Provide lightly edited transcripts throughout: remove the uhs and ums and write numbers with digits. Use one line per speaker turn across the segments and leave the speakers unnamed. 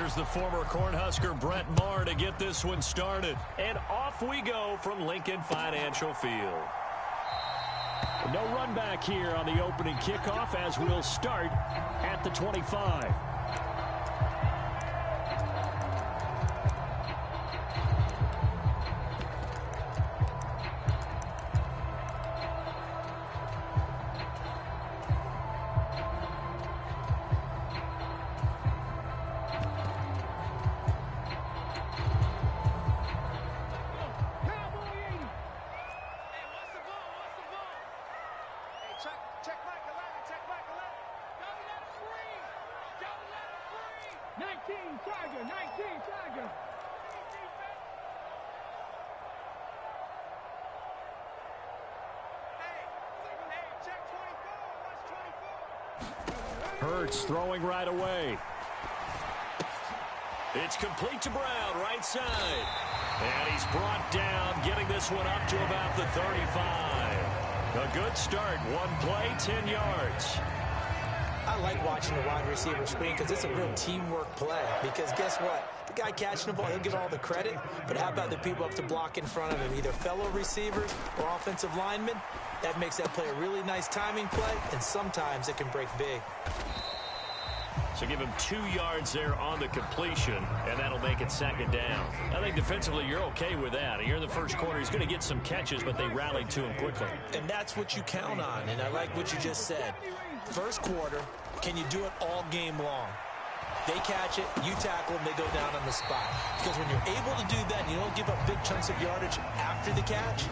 Here's the former Cornhusker Brett Maher to get this one started. And off we go from Lincoln Financial Field. No run back here on the opening kickoff as we'll start at the 25. Hurts throwing right away. It's complete to Brown, right side. And he's brought down, getting this one up to about the 35. A good start. One play, 10 yards.
I like watching the wide receiver screen because it's a real teamwork play. Because guess what? The guy catching the ball, he'll get all the credit. But how about the people up to block in front of him, either fellow receivers or offensive linemen? That makes that play a really nice timing play, and sometimes it can break big.
So give him 2 yards there on the completion, and that'll make it second down. I think defensively you're okay with that. Here in the first quarter, he's going to get some catches, but they rallied to him quickly.
And that's what you count on, and I like what you just said. First quarter, can you do it all game long? They catch it, you tackle them, they go down on the spot. Because when you're able to do that and you don't give up big chunks of yardage after the catch,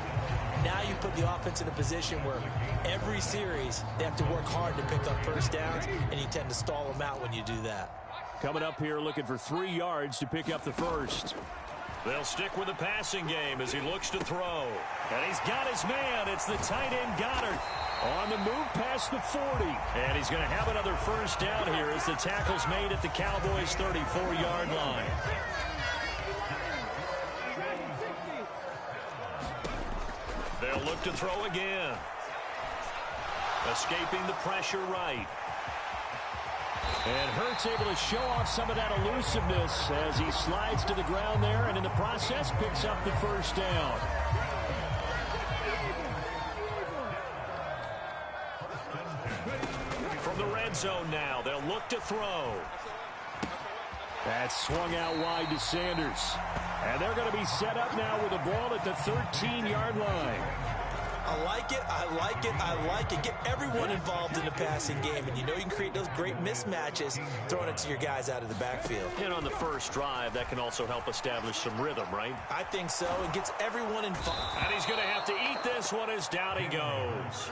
now you put the offense in a position where every series they have to work hard to pick up first downs, and you tend to stall them out when you do that.
Coming up here looking for 3 yards to pick up the first. They'll stick with the passing game as he looks to throw. And he's got his man. It's the tight end Goddard on the move past the 40. And he's going to have another first down here as the tackle's made at the Cowboys' 34-yard line. They'll look to throw again. Escaping the pressure right. And Hurts able to show off some of that elusiveness as he slides to the ground there, and in the process picks up the first down. From the red zone now, they'll look to throw. That's swung out wide to Sanders. And they're going to be set up now with the ball at the 13-yard line.
I like it, I like it, I like it. Get everyone involved in the passing game, and you know you can create those great mismatches throwing it to your guys out of the backfield.
And on the first drive, that can also help establish some rhythm, right?
I think so. It gets everyone involved.
And he's going to have to eat this one as down he goes.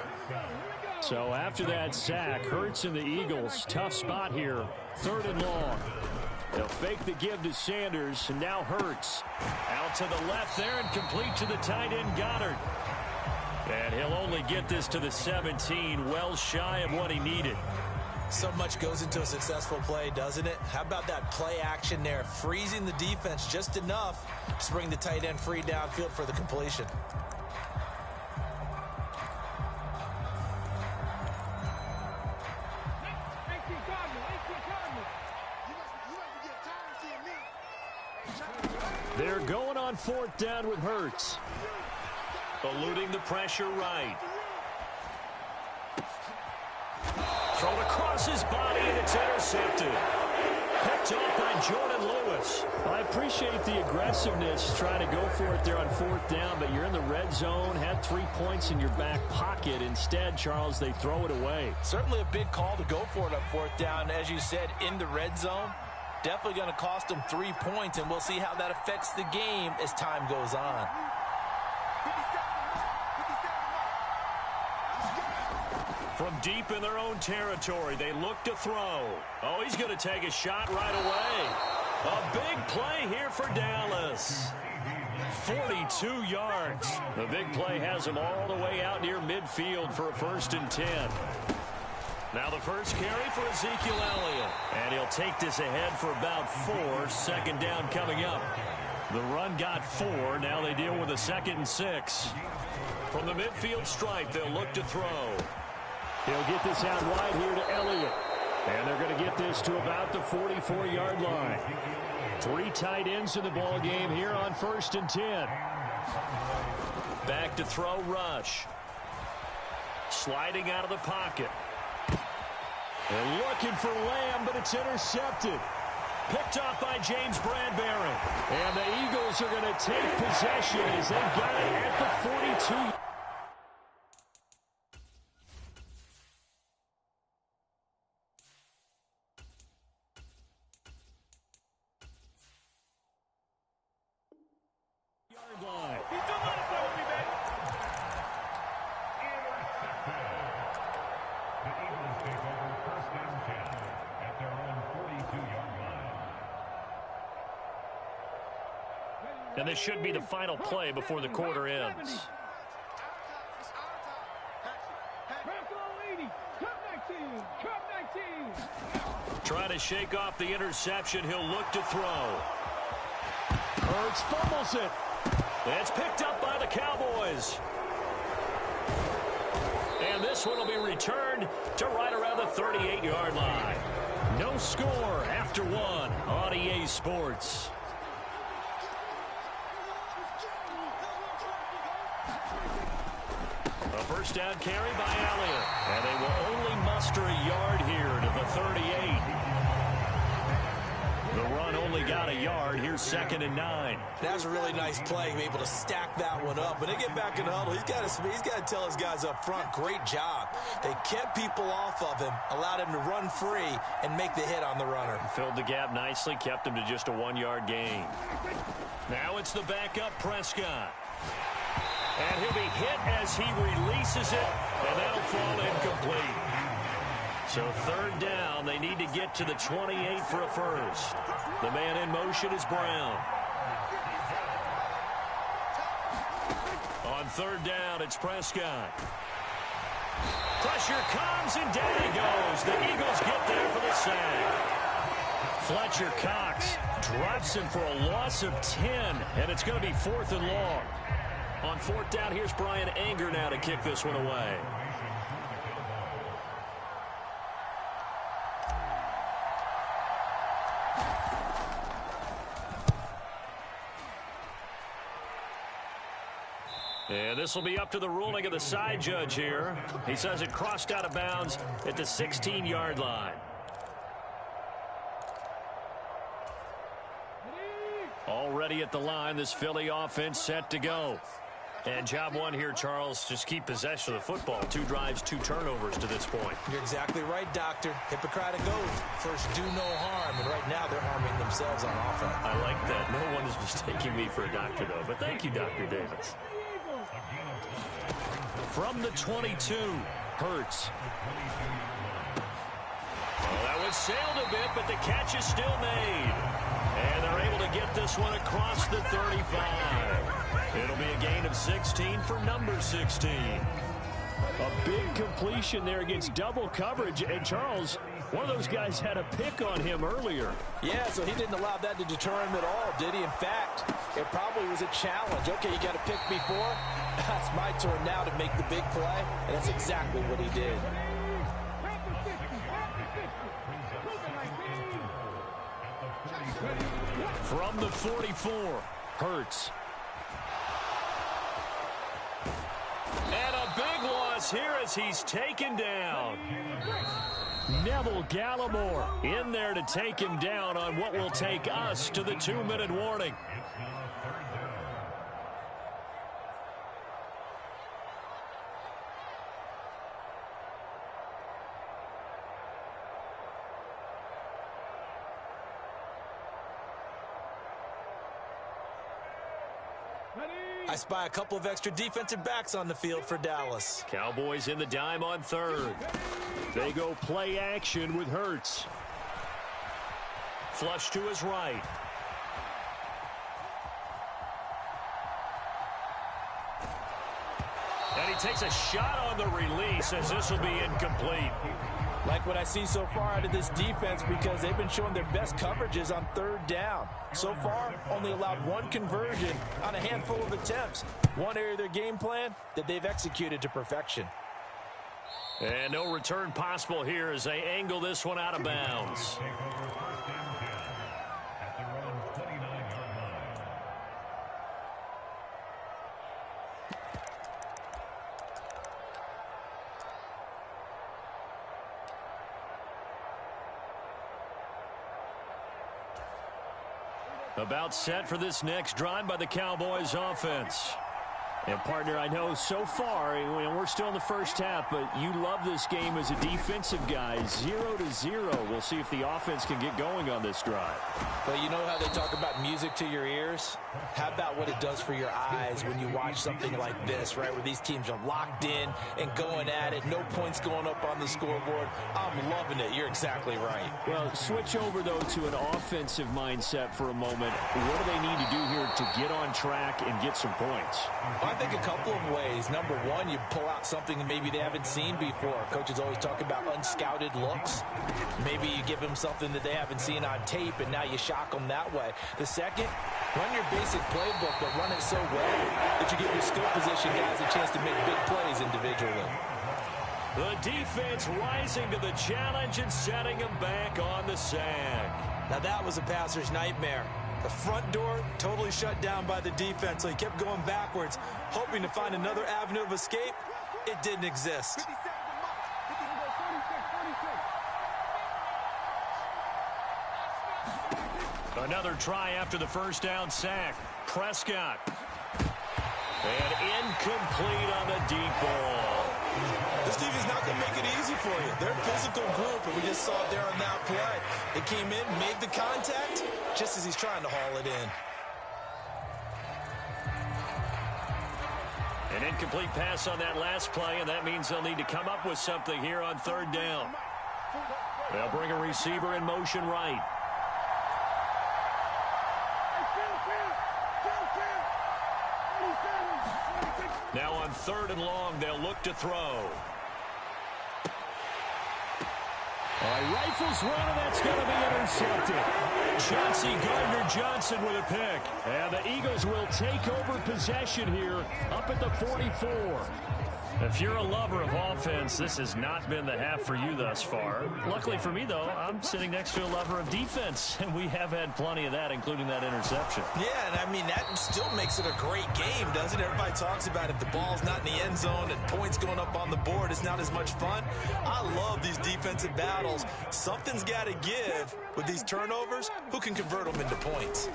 So after that sack, Hurts and the Eagles, tough spot here, 3rd and long. They'll fake the give to Sanders, and now Hurts. Out to the left there and complete to the tight end Goddard. And he'll only get this to the 17, well shy of what he needed.
So much goes into a successful play, doesn't it? How about that play action there, freezing the defense just enough to bring the tight end free downfield for the completion.
They're going on 4th down with Hurts. Eluding the pressure right. Thrown across his body, and it's intercepted. Picked off by Jordan Lewis. I appreciate the aggressiveness trying to go for it there on 4th down, but you're in the red zone, had 3 points in your back pocket. Instead, Charles, they throw it away.
Certainly a big call to go for it on 4th down. As you said, in the red zone, definitely going to cost them 3 points, and we'll see how that affects the game as time goes on.
From deep in their own territory, they look to throw. Oh, he's going to take a shot right away. A big play here for Dallas. 42 yards. The big play has him all the way out near midfield for a 1st and 10. Now the first carry for Ezekiel Elliott. And he'll take this ahead for about 4. 2nd down coming up. The run got 4. Now they deal with a 2nd and 6. From the midfield stripe, they'll look to throw. He'll get this out wide here to Elliott. And they're going to get this to about the 44-yard line. 3 tight ends in the ball game here on 1st and 10. Back to throw, Rush. Sliding out of the pocket. They're looking for Lamb, but it's intercepted. Picked off by James Bradbury. And the Eagles are going to take possession as they've got it at the 42. And this should be the final play before the quarter ends. Trying to shake off the interception. He'll look to throw. Hurts fumbles it. It's picked up by the Cowboys. And this one will be returned to right around the 38-yard line. No score after 1 on EA Sports. First down carry by Elliott. And they will only muster a yard here to the 38. The run only got a yard. Here's 2nd and 9.
That's a really nice play, able to stack that one up. When they get back in the huddle, he's got to tell his guys up front, great job. They kept people off of him, allowed him to run free, and make the hit on the runner.
Filled the gap nicely, kept him to just a 1-yard gain. Now it's the backup Prescott. And he'll be hit as he releases it, and that'll fall incomplete. So 3rd down, they need to get to the 28 for a first. The man in motion is Brown. On 3rd down, it's Prescott. Pressure comes, and down he goes. The Eagles get there for the sack. Fletcher Cox drops him for a loss of 10, and it's going to be 4th and long. On 4th down, here's Brian Anger now to kick this one away. And this will be up to the ruling of the side judge here. He says it crossed out of bounds at the 16-yard line. Already at the line, this Philly offense set to go. And job one here, Charles, just keep possession of the football. 2 drives, 2 turnovers to this point.
You're exactly right, Doctor. Hippocratic oath. First, do no harm. And right now, they're harming themselves on offense.
I like that. No one is mistaking me for a doctor, though. But thank you, Dr. Davis. From the 22, Hurts. Well, that was sailed a bit, but the catch is still made. And they're able to get this one across the 35. It'll be a gain of 16 for number 16. A big completion there against double coverage. And Charles, one of those guys had a pick on him earlier.
Yeah, so he didn't allow that to deter him at all, did he? In fact, it probably was a challenge. Okay, you got to pick me 4. That's my turn now to make the big play. And that's exactly what he did.
From the 44, Hurts. And a big loss here as he's taken down. Neville Gallimore in there to take him down on what will take us to the 2-minute warning.
I spy a couple of extra defensive backs on the field for Dallas.
Cowboys in the dime on 3rd. They go play action with Hurts. Flush to his right. And he takes a shot on the release as this will be incomplete.
Like what I see so far out of this defense because they've been showing their best coverages on 3rd down. So far, only allowed 1 conversion on a handful of attempts. One area of their game plan that they've executed to perfection.
And no return possible here as they angle this one out of bounds. About set for this next drive by the Cowboys offense. And, partner, I know so far, we're still in the first half, but you love this game as a defensive guy. 0-0. We'll see if the offense can get going on this drive.
Well, you know how they talk about music to your ears? How about what it does for your eyes when you watch something like this, right, where these teams are locked in and going at it, no points going up on the scoreboard. I'm loving it. You're exactly right.
Well, switch over, though, to an offensive mindset for a moment. What do they need to do here to get on track and get some points?
I think a couple of ways. Number one, you pull out something maybe they haven't seen before. Coaches always talk about unscouted looks. Maybe you give them something that they haven't seen on tape, and now you shock them that way. The second, run your basic playbook, but run it so well that you give your skill position guys a chance to make big plays individually.
The defense rising to the challenge and setting them back on the sag.
Now that was a passer's nightmare. The front door totally shut down by the defense, so he kept going backwards, hoping to find another avenue of escape. It didn't exist.
Another try after the first down sack. Prescott. And incomplete on the deep ball.
This defense is not going to make it easy for you. They're a physical group, and we just saw it there on that play. They came in, made the contact, just as he's trying to haul it in.
An incomplete pass on that last play, and that means they'll need to come up with something here on third down. They'll bring a receiver in motion right. Now on third and long, they'll look to throw. All right, rifles one, and that's going to be intercepted. Chauncey Gardner-Johnson with a pick. And the Eagles will take over possession here up at the 44. If you're a lover of offense, this has not been the half for you thus far. Luckily for me, though, I'm sitting next to a lover of defense, and we have had plenty of that, including that interception.
Yeah, and I mean, that still makes it a great game, doesn't it? Everybody talks about if the ball's not in the end zone and points going up on the board, it's not as much fun. I love these defensive battles. Something's got to give with these turnovers. Who can convert them into points?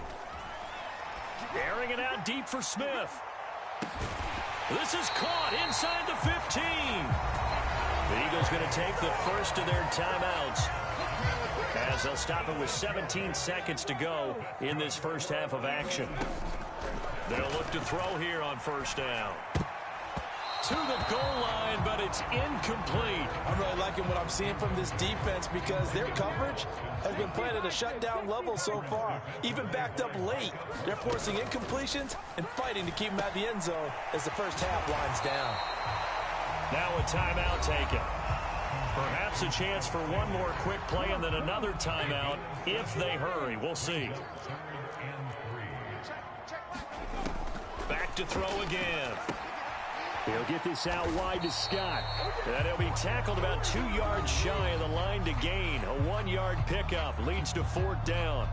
Airing it out deep for Smith. This is caught inside the 15. The Eagles going to take the first of their timeouts as they'll stop it with 17 seconds to go in this first half of action. They'll look to throw here on first down. To the goal line, but it's incomplete.
I'm really liking what I'm seeing from this defense because their coverage has been playing at a shutdown level so far. Even backed up late, they're forcing incompletions and fighting to keep them at the end zone as the first half winds down.
Now a timeout taken. Perhaps a chance for one more quick play and then another timeout if they hurry. We'll see. Back to throw again. He'll get this out wide to Scott. And he'll be tackled about 2 yards shy of the line to gain. A 1-yard pickup leads to fourth down.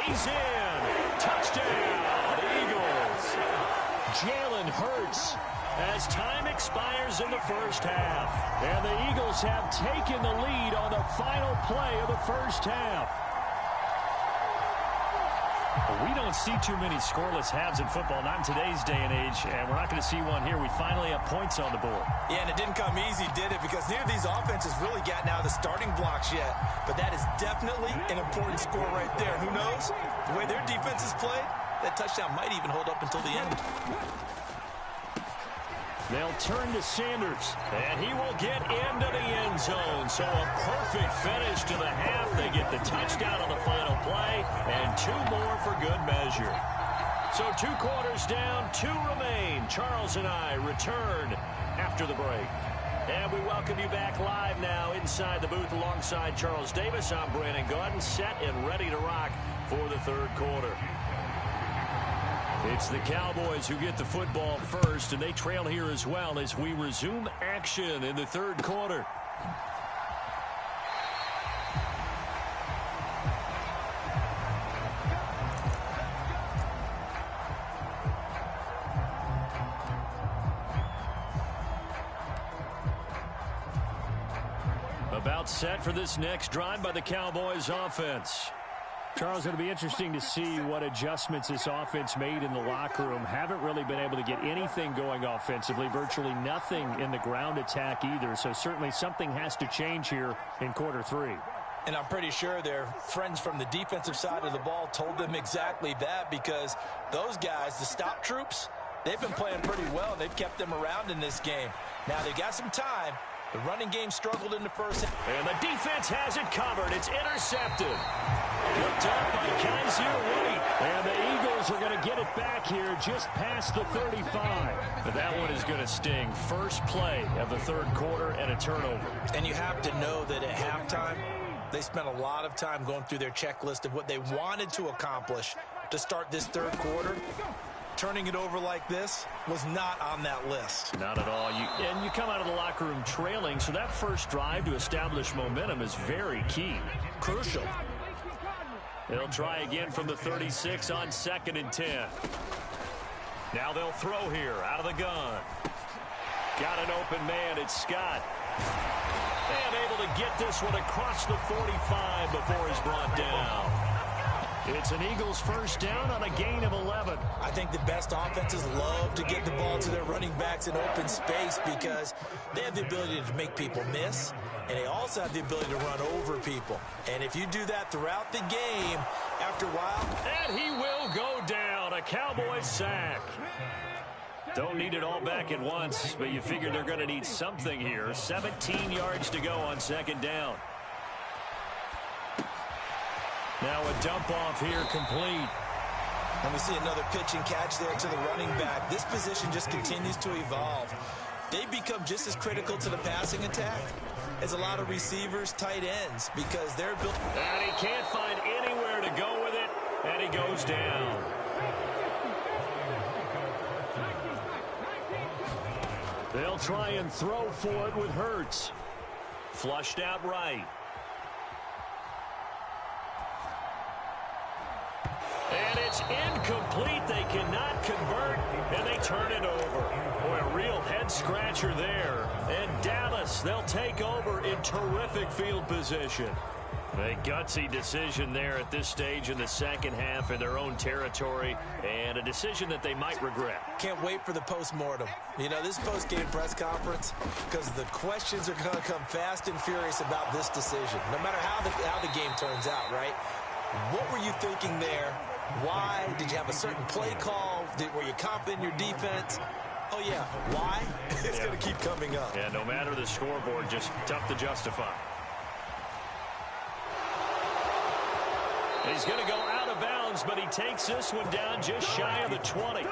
He's in. Touchdown, Eagles. Jalen Hurts as time expires in the first half. And the Eagles have taken the lead on the final play of the first half. We don't see too many scoreless halves in football, not in today's day and age, and we're not going to see one here. We finally have points on the board.
Yeah, and it didn't come easy, did it? Because neither of these offenses really gotten out of the starting blocks yet. But that is definitely an important score right there. Who knows? The way their defense is played, that touchdown might even hold up until the end.
They'll turn to Sanders, and he will get into the end zone. So a perfect finish to the half. They get the touchdown on the final play, and 2 more for good measure. So 2 quarters down, 2 remain. Charles and I return after the break. And we welcome you back live now inside the booth alongside Charles Davis. I'm Brandon Gaudin, set and ready to rock for the 3rd quarter. It's the Cowboys who get the football first, and they trail here as well as we resume action in the 3rd quarter. About set for this next drive by the Cowboys offense. Charles, it'll be interesting to see what adjustments this offense made in the locker room. Haven't really been able to get anything going offensively, virtually nothing in the ground attack either. So certainly something has to change here in quarter 3.
And I'm pretty sure their friends from the defensive side of the ball told them exactly that, because those guys, the stop troops, they've been playing pretty well. They've kept them around in this game. Now they've got some time. The running game struggled in the first half.
And the defense has it covered. It's intercepted. Picked up by Kaiser White. And the Eagles are going to get it back here just past the 35. But that one is going to sting. First play of the 3rd quarter and a turnover.
And you have to know that at halftime, they spent a lot of time going through their checklist of what they wanted to accomplish to start this 3rd quarter. Turning it over like this was not on that list.
Not at all. And you come out of the locker room trailing, so that first drive to establish momentum is very key.
Crucial.
They'll try again from the 36 on 2nd and 10. Now they'll throw here out of the gun. Got an open man. It's Scott. And able to get this one across the 45 before he's brought down. It's an Eagles first down on a gain of 11.
I think the best offenses love to get the ball to their running backs in open space because they have the ability to make people miss, and they also have the ability to run over people. And if you do that throughout the game, after a while...
And he will go down. A Cowboys sack. Don't need it all back at once, but you figure they're going to need something here. 17 yards to go on 2nd down. Now a dump off here complete.
And we see another pitch and catch there to the running back. This position just continues to evolve. They become just as critical to the passing attack as a lot of receivers, tight ends, because they're built.
And he can't find anywhere to go with it, and he goes down. They'll try and throw for it with Hurts. Flushed out right. And it's incomplete. They cannot convert, and they turn it over. Boy, a real head-scratcher there. And Dallas, they'll take over in terrific field position. A gutsy decision there at this stage in the 2nd half in their own territory, and a decision that they might regret.
Can't wait for the post-mortem. You know, this post-game press conference, because the questions are going to come fast and furious about this decision, no matter how the game turns out, right? What were you thinking there? Why? Did you have a certain play call? Were you confident in your defense? Oh, yeah. Why? It's going to keep coming up.
Yeah, no matter the scoreboard, just tough to justify. He's going to go out of bounds, but he takes this one down just shy of the 20.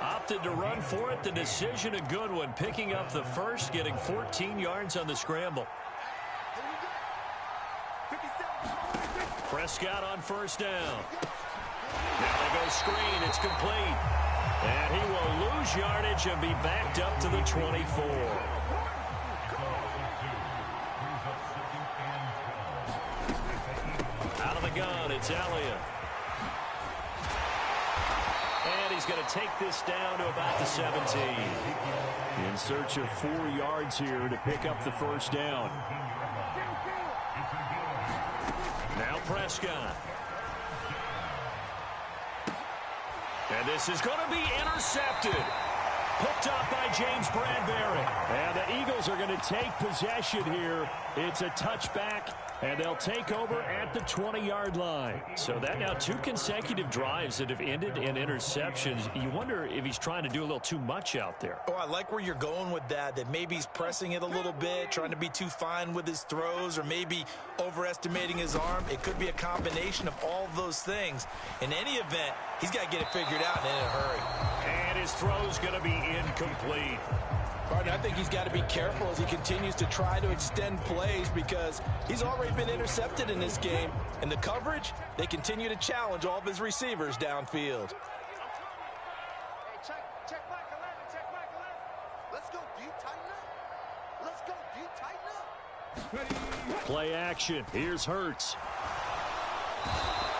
Opted to run for it. The decision a good one. Picking up the first, getting 14 yards on the scramble. Prescott on first down. Now they go screen. It's complete. And he will lose yardage and be backed up to the 24. Out of the gun, it's Elliott. And he's going to take this down to about the 17. In search of 4 yards here to pick up the first down. Now Prescott. And this is going to be intercepted. Picked up by James Bradbury. And the Eagles are going to take possession here. It's a touchback And they'll take over at the 20-yard line. So that now 2 consecutive drives that have ended in interceptions. You wonder if he's trying to do a little too much out there.
Oh, I like where you're going with that maybe he's pressing it a little bit, trying to be too fine with his throws, or maybe overestimating his arm. It could be a combination of all of those things. In any event, he's got to get it figured out and in a hurry.
And his throw's going to be incomplete.
Partner, I think he's got to be careful as he continues to try to extend plays because he's already been intercepted in this game. And the coverage, they continue to challenge all of his receivers downfield.
Check back 11, check back 11. Let's go deep, tighten up. Let's go deep, tighten up.
Play action. Here's Hurts.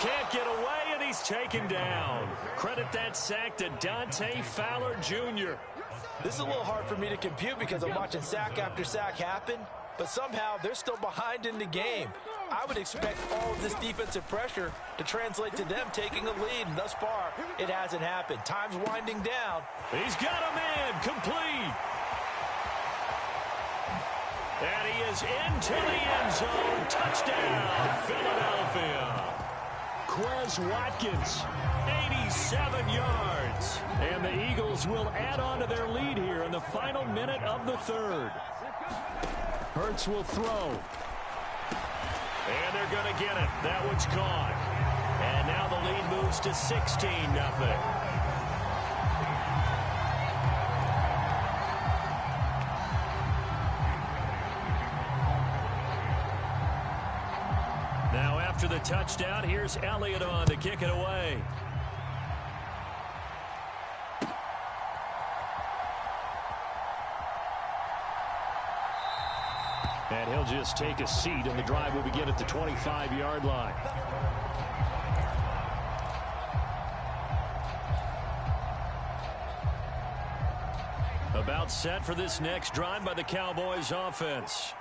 Can't get away, and he's taken down. Credit that sack to Dante Fowler Jr.
This is a little hard for me to compute because I'm watching sack after sack happen, but somehow they're still behind in the game. I would expect all of this defensive pressure to translate to them taking a lead, and thus far, it hasn't happened. Time's winding down.
He's got a man complete. And he is into the end zone. Touchdown, Philadelphia. Quez Watkins, 87 yards. And the Eagles will add on to their lead here in the final minute of the third. Hurts will throw. And they're going to get it. That one's caught. And now the lead moves to 16-0. After the touchdown, here's Elliott on to kick it away. And he'll just take a seat, and the drive will begin at the 25-yard line. About set for this next drive by the Cowboys offense.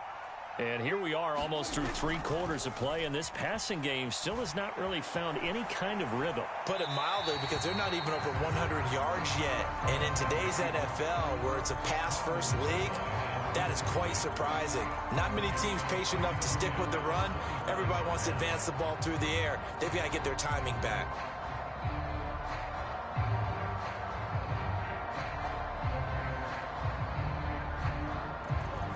And here we are almost through 3 quarters of play, and this passing game still has not really found any kind of rhythm.
Put it mildly, because they're not even over 100 yards yet. And in today's NFL, where it's a pass-first league, that is quite surprising. Not many teams patient enough to stick with the run. Everybody wants to advance the ball through the air. They've got to get their timing back.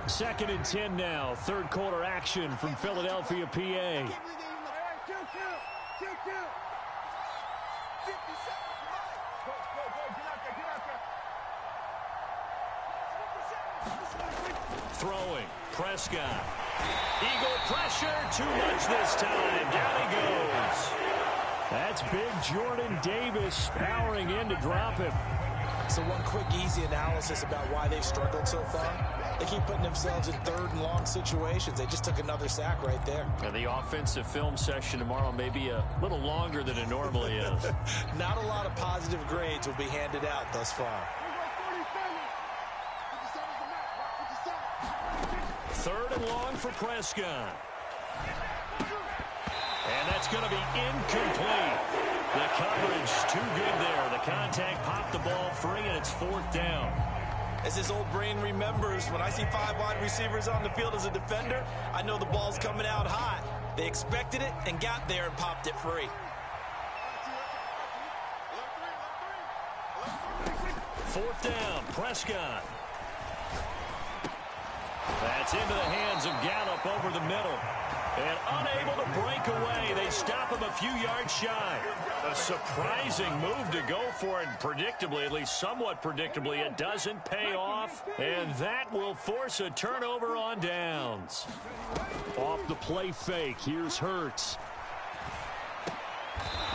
Second and 10 now. Third quarter action from Philadelphia, PA. Throwing. Prescott. Eagle pressure. Too much this time. Down he goes. That's big Jordan Davis powering in to drop him.
So one quick, easy analysis about why they've struggled so far. They keep putting themselves in third and long situations. They just took another sack right there.
And the offensive film session tomorrow may be a little longer than it normally is.
Not a lot of positive grades will be handed out thus far.
Third and long for Prescott. And that's going to be incomplete. The coverage too good there. The contact popped the ball free, and it's 4th down.
As his old brain remembers, when I see 5 wide receivers on the field as a defender, I know the ball's coming out hot. They expected it and got there and popped it free.
4th down, Prescott. That's into the hands of Gallup over the middle. And unable to break away, they stop him a few yards shy. A surprising move to go for it, predictably, at least somewhat predictably. It doesn't pay off, and that will force a turnover on downs. Off the play fake, here's Hurts.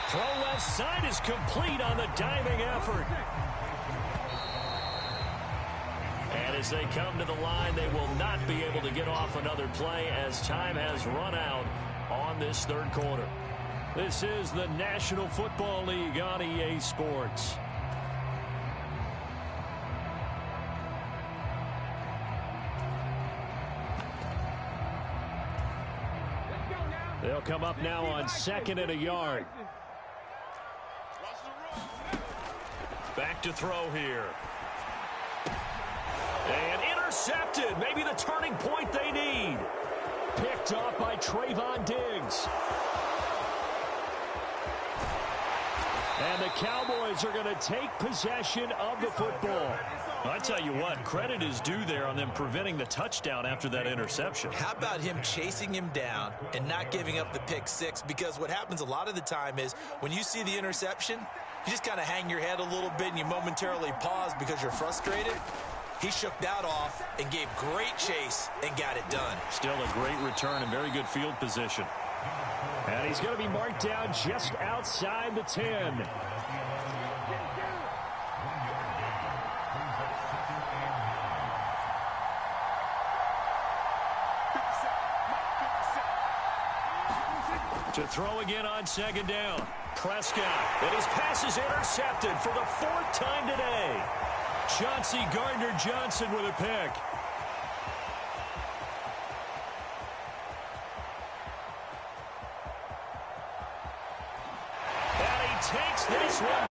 Throw left side is complete on the diving effort. And as they come to the line, they will not be able to get off another play as time has run out on this third quarter. This is the National Football League on EA Sports. They'll come up now on 2nd and a yard. Back to throw here. And intercepted. Maybe the turning point they need. picked off by Trayvon Diggs. And the Cowboys are going to take possession of the football. I tell you what, credit is due there on them preventing the touchdown after that interception.
How about him chasing him down and not giving up the pick six? Because what happens a lot of the time is when you see the interception, you just kind of hang your head a little bit and you momentarily pause because you're frustrated. He shook that off and gave great chase and got it done.
Still a great return and very good field position. And he's going to be marked down just outside the 10. To throw again on second down. Prescott, and his pass is intercepted for the 4th time today. Chauncey Gardner-Johnson with a pick. And he takes this one